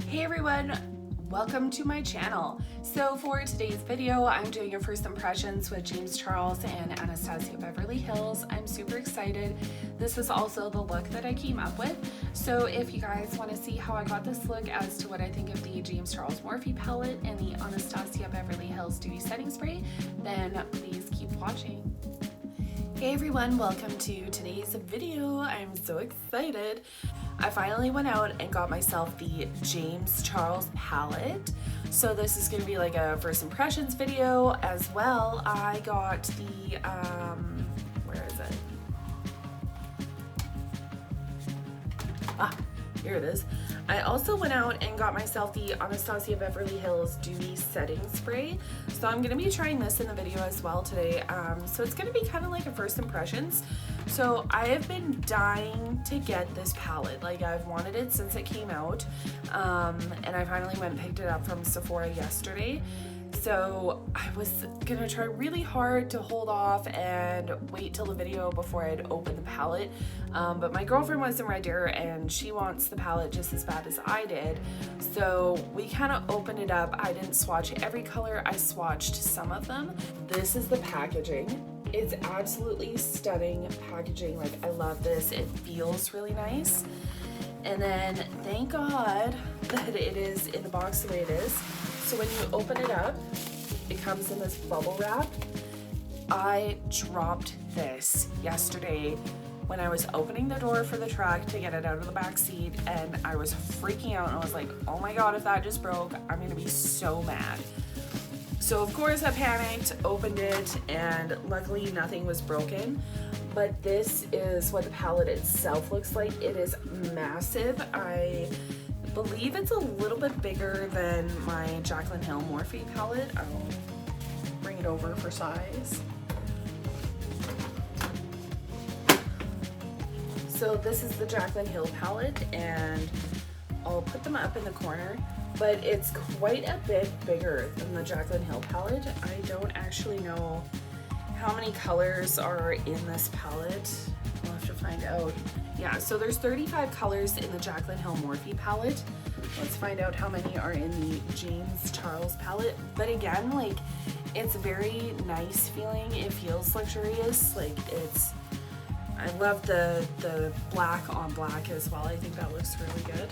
Hey everyone, welcome to my channel. So for today's video, I'm doing a first impressions with James Charles and Anastasia Beverly Hills. I'm super excited. This is also the look that I came up with. So if you guys want to see how I got this look as to what I think of the James Charles Morphe palette and the Anastasia Beverly Hills Dewy Setting Spray, then please keep watching. Hey everyone, welcome to today's video. I'm so excited. I finally went out and got myself the James Charles palette. So this is going to be like a first impressions video as well. I got the, where is it? Ah, here it is. I also went out and got myself the Anastasia Beverly Hills Dewy Setting Spray. So I'm going to be trying this in the video as well today. So it's going to be kind of like a first impressions. So I have been dying to get this palette. Like I've wanted it since it came out. And I finally went and picked it up from Sephora yesterday. So I was gonna try really hard to hold off and wait till the video before I'd open the palette. But my girlfriend wasn't right there and she wants the palette just as bad as I did. So we kind of opened it up. I didn't swatch every color, I swatched some of them. This is the packaging. It's absolutely stunning packaging. Like I love this, it feels really nice. And then thank God that it is in the box the way it is. So when you open it up, it comes in this bubble wrap. I dropped this yesterday when I was opening the door for the truck to get it out of the back seat, and I was freaking out and I was like, oh my God, if that just broke, I'm gonna be so mad. So of course I panicked, opened it, and luckily nothing was broken. But this is what the palette itself looks like. It is massive. I believe it's a little bit bigger than my Jaclyn Hill Morphe palette. I'll bring it over for size. So this is the Jaclyn Hill palette, and I'll put them up in the corner, but it's quite a bit bigger than the Jaclyn Hill palette. I don't actually know how many colors are in this palette. I'll have to find out. Yeah, so there's 35 colors in the Jaclyn Hill Morphe palette. Let's find out how many are in the James Charles palette. But again, like, it's very nice feeling. It feels luxurious. Like I love the black on black as well. I think that looks really good.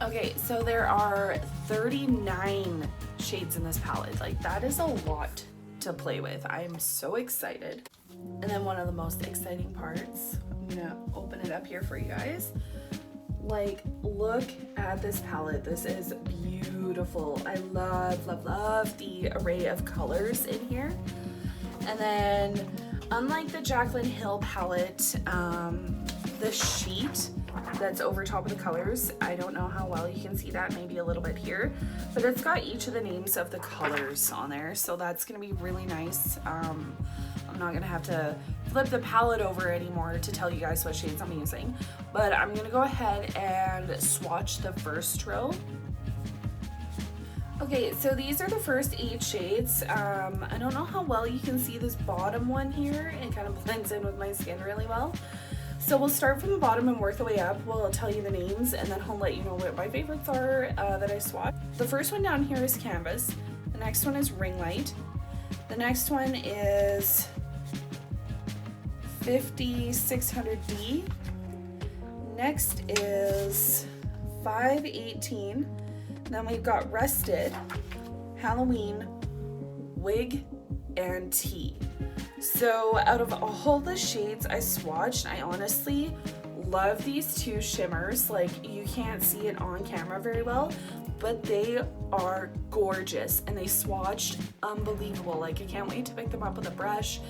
Okay, so there are 39 shades in this palette. Like, that is a lot to play with. I am so excited. And then one of the most exciting parts, I'm gonna open it up here for you guys. Like, look at this palette. This is beautiful. I love, love, love the array of colors in here. And then, unlike the Jaclyn Hill palette, the sheet that's over top of the colors, I don't know how well you can see that, maybe a little bit here, but it's got each of the names of the colors on there, so that's gonna be really nice. I'm not gonna have to flip the palette over anymore to tell you guys what shades I'm using, but I'm gonna go ahead and swatch the first row. Okay, so these are the first 8 shades. I don't know how well you can see this bottom one here. It kind of blends in with my skin really well. So we'll start from the bottom and work the way up. We'll tell you the names and then I'll let you know what my favorites are that I swatched. The first one down here is Canvas. The next one is Ring Light. The next one is 5600D. Next is 518. Then we've got Rested, Halloween, Wig, and Tea. So out of all the shades I swatched, I honestly love these 2 shimmers. Like, you can't see it on camera very well, but they are gorgeous and they swatched unbelievable. Like, I can't wait to pick them up with a brush,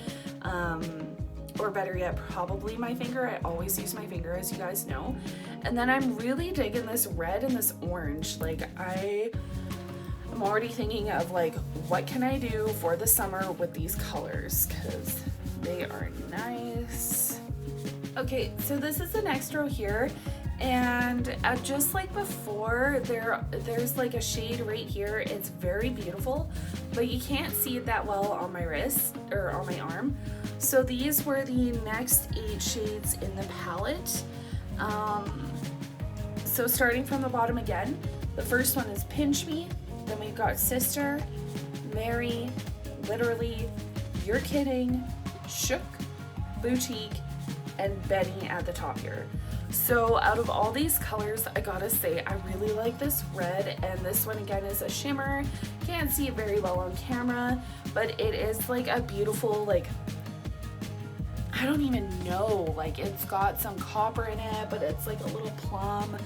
or better yet, probably my finger. I always use my finger, as you guys know. And then I'm really digging this red and this orange. Like, I'm already thinking of like, what can I do for the summer with these colors, because they are nice. Okay, so this is the next row here, and just like before, there's like a shade right here. It's very beautiful, but you can't see it that well on my wrist or on my arm. So these were the next 8 shades in the palette. so starting from the bottom again, the first one is Pinch Me, then we've got Sister, Mary, Literally, You're Kidding, Shook, Boutique, and Benny at the top here. So out of all these colors, I gotta say I really like this red, and this one again is a shimmer. Can't see it very well on camera, but it is like a beautiful, like, I don't even know, like it's got some copper in it, but it's like a little plum.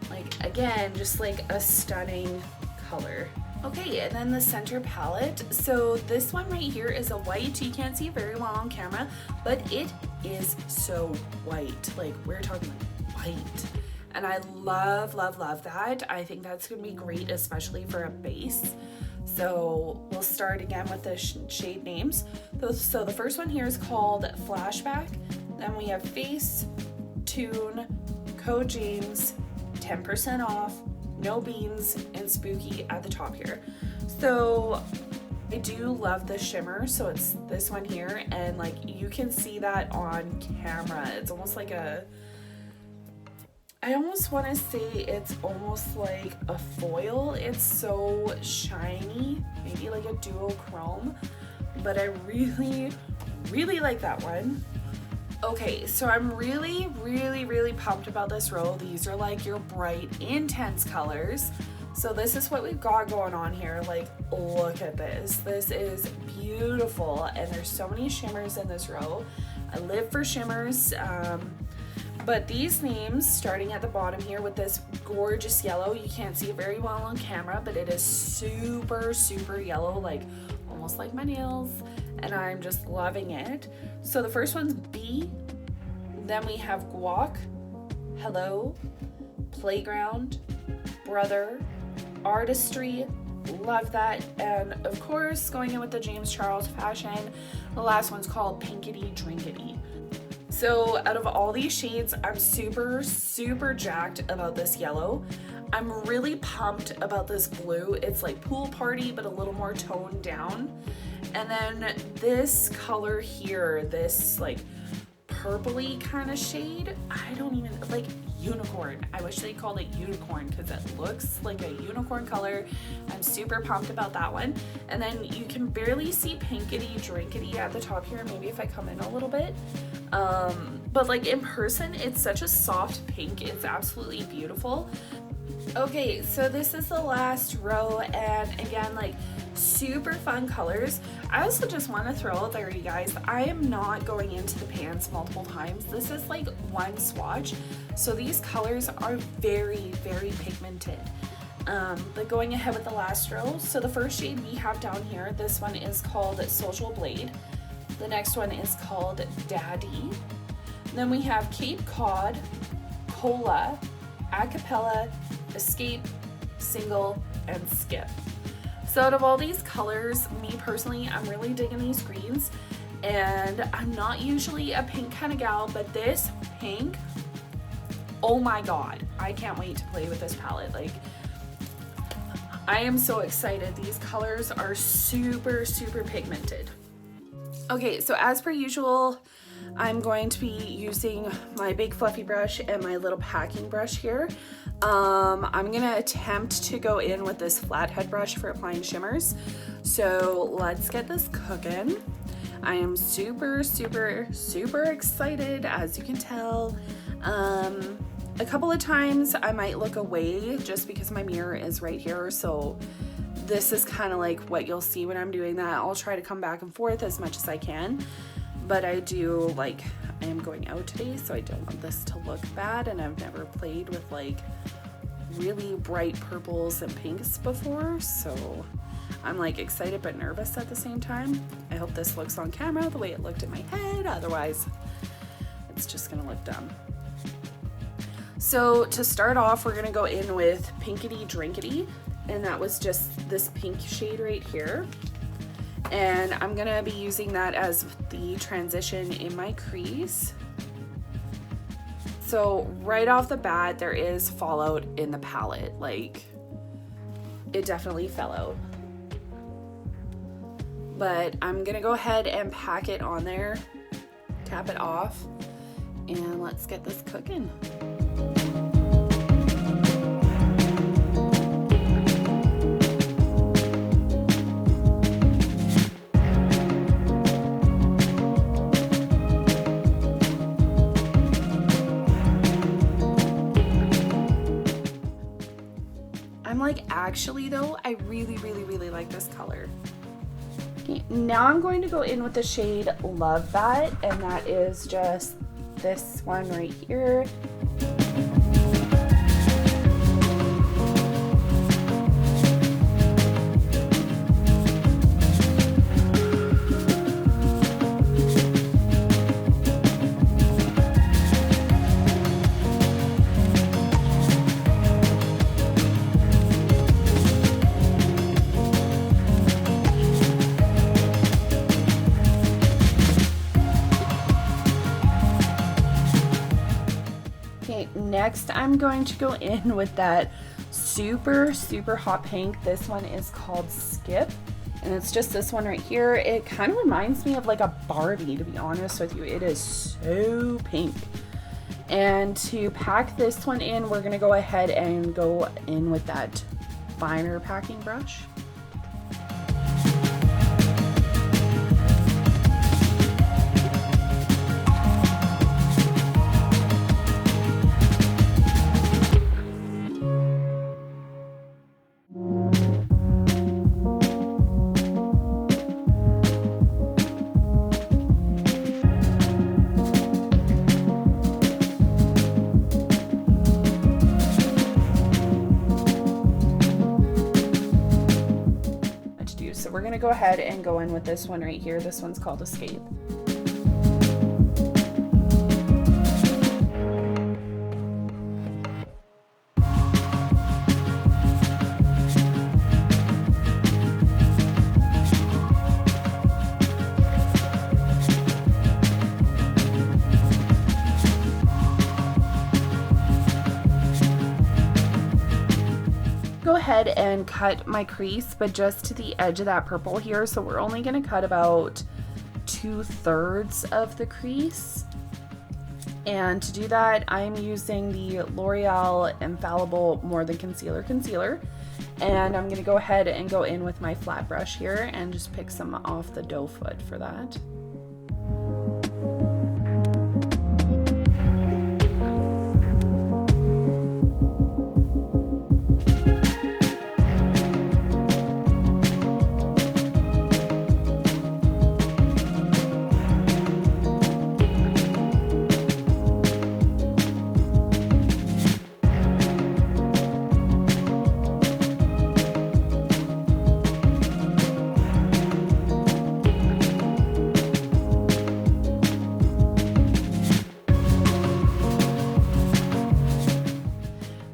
Like again, just like a stunning color. Okay, and then the center palette. So this one right here is a white. You can't see it very well on camera, but it is so white. Like we're talking white. And I love, love, love that. I think that's gonna be great, especially for a base. So we'll start again with the shade names. So the first one here is called Flashback. Then we have Face, Tune, Code James, 10% off, No Beans, and Spooky at the top here. So I do love the shimmer. So it's this one here, and like you can see that on camera. It's almost like I almost want to say it's almost like a foil. It's so shiny, maybe like a duochrome, but I really, really like that one. Okay, so I'm really, really, really pumped about this row. These are like your bright, intense colors. So this is what we've got going on here. Like, look at this. This is beautiful, and there's so many shimmers in this row. I live for shimmers. But these names, starting at the bottom here with this gorgeous yellow, you can't see it very well on camera, but it is super, super yellow, like almost like my nails, and I'm just loving it. So the first one's B, then we have Guac, Hello, Playground, Brother, Artistry, love that, and of course, going in with the James Charles fashion, the last one's called Pinkity Drinkity. So out of all these shades, I'm super, super jacked about this yellow. I'm really pumped about this blue. It's like pool party, but a little more toned down. And then this color here, this like purpley kind of shade, I don't even, like unicorn. I wish they called it unicorn because it looks like a unicorn color. I'm super pumped about that one. And then you can barely see Pinkity Drinkity at the top here. Maybe if I come in a little bit. But like in person, it's such a soft pink. It's absolutely beautiful. Okay, so this is the last row, and again, like super fun colors. I also just want to throw out there, you guys, I am not going into the pans multiple times. This is like one swatch. So these colors are very, very pigmented. But going ahead with the last row, so the first shade we have down here, this one is called Social Blade. The next one is called Daddy. Then we have Cape Cod, Cola, Acapella, Escape, Single, and Skip. So out of all these colors, me personally, I'm really digging these greens, and I'm not usually a pink kind of gal, but this pink, oh my god, I can't wait to play with this palette. Like, I am so excited. These colors are super, super pigmented. Okay, so as per usual, I'm going to be using my big fluffy brush and my little packing brush here. I'm gonna attempt to go in with this flathead brush for applying shimmers. So let's get this cooking. I am super, super, super excited, as you can tell. A couple of times I might look away just because my mirror is right here. So this is kind of like what you'll see when I'm doing that. I'll try to come back and forth as much as I can. But I do, like, I am going out today, so I don't want this to look bad, and I've never played with like really bright purples and pinks before, so I'm like excited but nervous at the same time. I hope this looks on camera the way it looked in my head, otherwise it's just gonna look dumb. So to start off, we're gonna go in with Pinkity Drinkity, and that was just this pink shade right here. And I'm gonna be using that as the transition in my crease. So right off the bat, there is fallout in the palette. Like, it definitely fell out. But I'm gonna go ahead and pack it on there, tap it off, and let's get this cooking. I'm like, actually though, I really, really, really like this color. Okay, now I'm going to go in with the shade Love That, and that is just this one right here. Next, I'm going to go in with that super, super hot pink. This one is called Skip, and it's just this one right here. It kind of reminds me of like a Barbie, to be honest with you. It is so pink. And to pack this one in, we're gonna go ahead and go in with that finer packing brush. So we're gonna go ahead and go in with this one right here. This one's called Escape. Go ahead and cut my crease, but just to the edge of that purple here. So we're only going to cut about 2/3 of the crease. And to do that, I'm using the L'Oreal Infallible More Than Concealer concealer. And I'm going to go ahead and go in with my flat brush here and just pick some off the doe foot for that.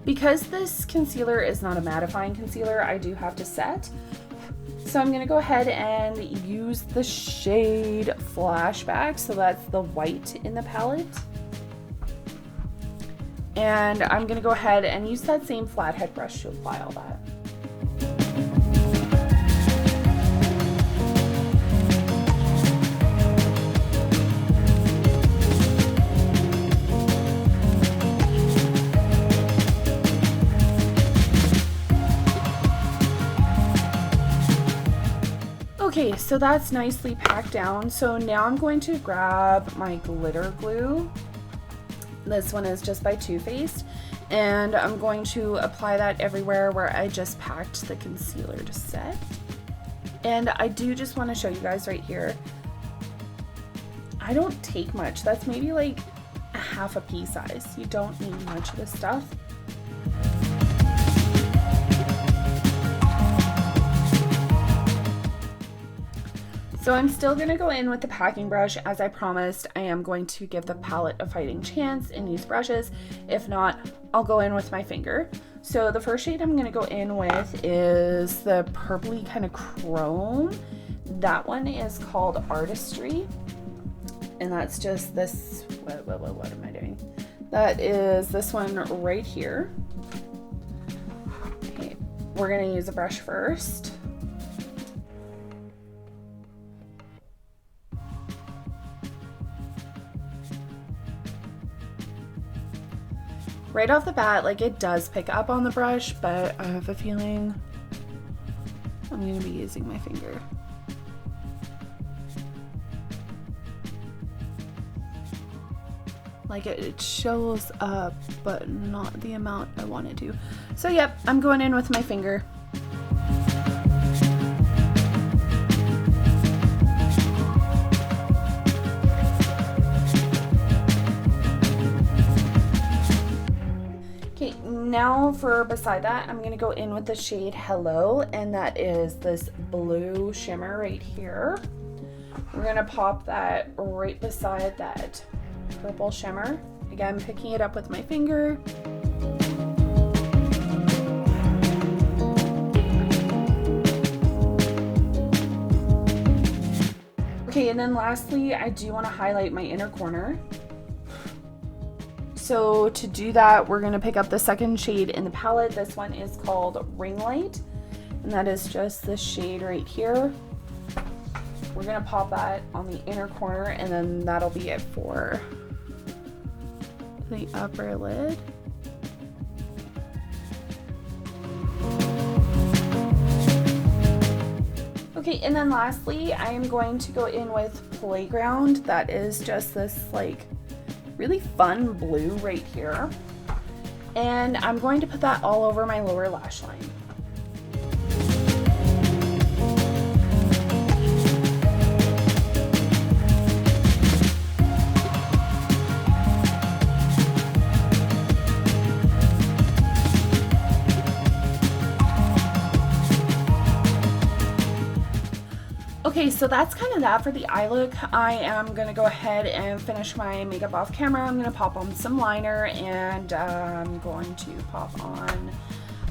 Because this concealer is not a mattifying concealer, I do have to set. So I'm gonna go ahead and use the shade Flashback. So that's the white in the palette. And I'm gonna go ahead and use that same flathead brush to apply all that. Okay, so that's nicely packed down. So now I'm going to grab my glitter glue. This one is just by Too Faced, and I'm going to apply that everywhere where I just packed the concealer to set. And I do just want to show you guys right here, I don't take much. That's maybe like a half a pea size. You don't need much of this stuff. So I'm still going to go in with the packing brush. As I promised, I am going to give the palette a fighting chance and use brushes. If not, I'll go in with my finger. So the first shade I'm going to go in with is the purpley kind of chrome. That one is called Artistry. And that's just this, what am I doing? That is this one right here. Okay, we're going to use a brush first. Right off the bat, like, it does pick up on the brush, but I have a feeling I'm going to be using my finger. Like, it shows up, but not the amount I want it to. So yep, I'm going in with my finger. Okay, now for beside that, I'm gonna go in with the shade Hello, and that is this blue shimmer right here. We're gonna pop that right beside that purple shimmer. Again, picking it up with my finger. Okay, and then lastly, I do want to highlight my inner corner. So to do that, we're going to pick up the second shade in the palette. This one is called Ring Light, and that is just this shade right here. We're going to pop that on the inner corner, and then that'll be it for the upper lid. Okay, and then lastly, I am going to go in with Playground. That is just this like really fun blue right here. And I'm going to put that all over my lower lash line. Okay, so that's kind of that for the eye look. I am going to go ahead and finish my makeup off camera. I'm going to pop on some liner, and I'm going to pop on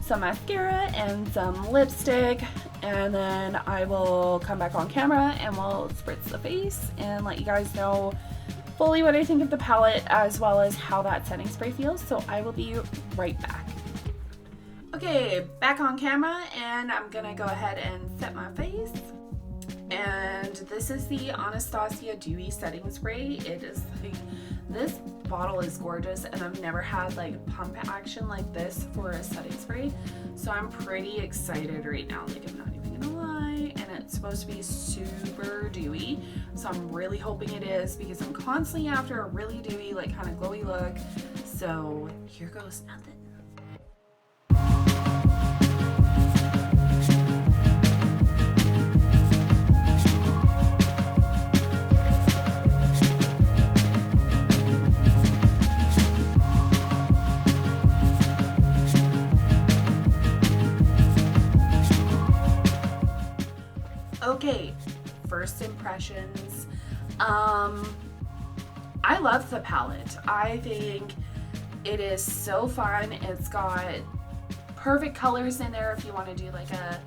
some mascara and some lipstick, and then I will come back on camera and we'll spritz the face and let you guys know fully what I think of the palette as well as how that setting spray feels. So I will be right back. Okay, back on camera, and I'm going to go ahead and set my face. And this is the Anastasia Dewy Setting Spray. It is like, this bottle is gorgeous, and I've never had like pump action like this for a setting spray. So I'm pretty excited right now, like I'm not even gonna lie. And it's supposed to be super dewy. So I'm really hoping it is, because I'm constantly after a really dewy, like kind of glowy look. So here goes nothing. Okay, first impressions. I love the palette. I think it is so fun. It's got perfect colors in there if you want to do like a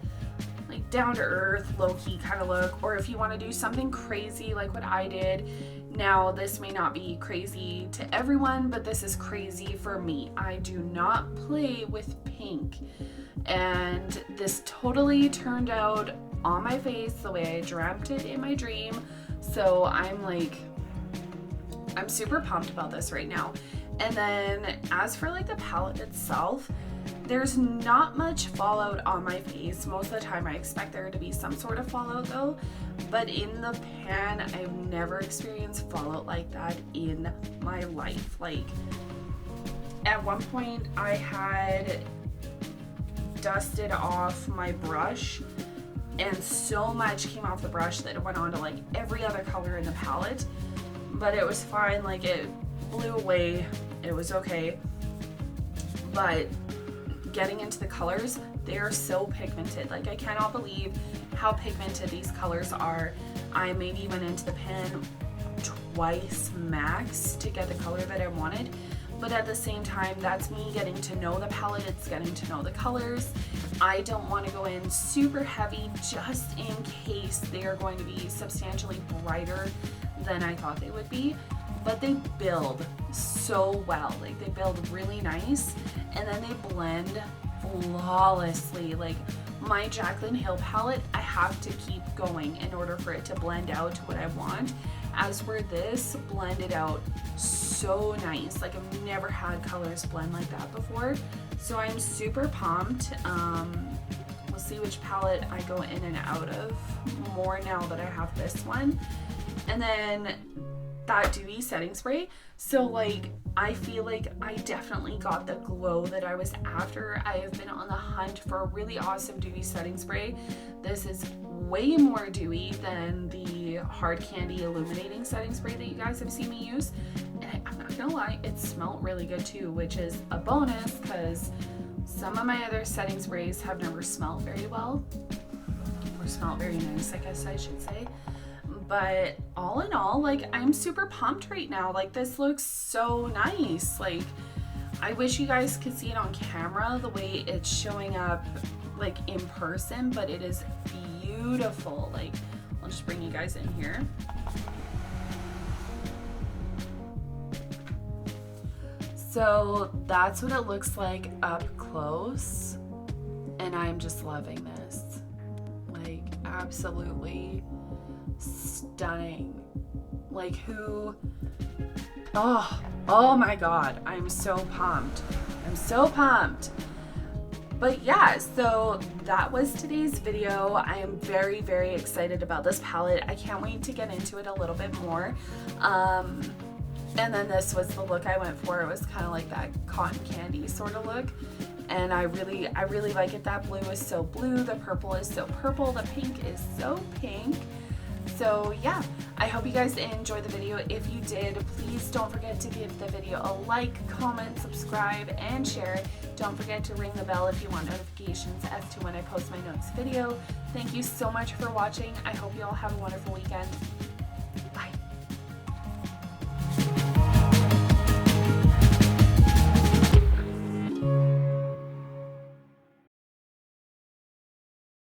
down to earth, low-key kind of look, or if you want to do something crazy like what I did. Now, this may not be crazy to everyone, but this is crazy for me. I do not play with pink, and this totally turned out on my face the way I dreamt it in my dream. So I'm super pumped about this right now. And then as for like the palette itself, there's not much fallout on my face. Most of the time I expect there to be some sort of fallout though, but in the pan I've never experienced fallout like that in my life. Like at one point I had dusted off my brush, and so much came off the brush that it went on to like every other color in the palette, but it was fine. Like it blew away, it was okay. But getting into the colors, they are so pigmented. Like I cannot believe how pigmented these colors are. I maybe went into the pen twice max to get the color that I wanted, but at the same time, that's me getting to know the palette, it's getting to know the colors. I don't want to go in super heavy just in case they are going to be substantially brighter than I thought they would be, but they build so well. Like they build really nice, and then they blend flawlessly. Like my Jaclyn Hill palette, I have to keep going in order for it to blend out to what I want. As for this, blended out so nice. Like I've never had colors blend like that before. So I'm super pumped. We'll see which palette I go in and out of more now that I have this one. And then that dewy setting spray. So like, I feel like I definitely got the glow that I was after. I have been on the hunt for a really awesome dewy setting spray. This is way more dewy than the Hard Candy illuminating setting spray that you guys have seen me use. And I'm not gonna lie, it smelled really good too, which is a bonus because some of my other setting sprays have never smelled very well, or smelled very nice, I guess I should say. But all in all, like, I'm super pumped right now. Like, this looks so nice. Like, I wish you guys could see it on camera the way it's showing up like in person, but it is beautiful. Like, I'll just bring you guys in here. So that's what it looks like up close, and I'm just loving this. Like, absolutely stunning. Like, who, oh my god, I'm so pumped. I'm so pumped. But yeah, so that was today's video. I am very, very excited about this palette. I can't wait to get into it a little bit more. And then this was the look I went for. It was kind of like that cotton candy sort of look. And I really like it. That blue is so blue, the purple is so purple, the pink is so pink. So yeah, I hope you guys enjoyed the video. If you did, please don't forget to give the video a like, comment, subscribe, and share. Don't forget to ring the bell if you want notifications as to when I post my next video. Thank you so much for watching. I hope you all have a wonderful weekend.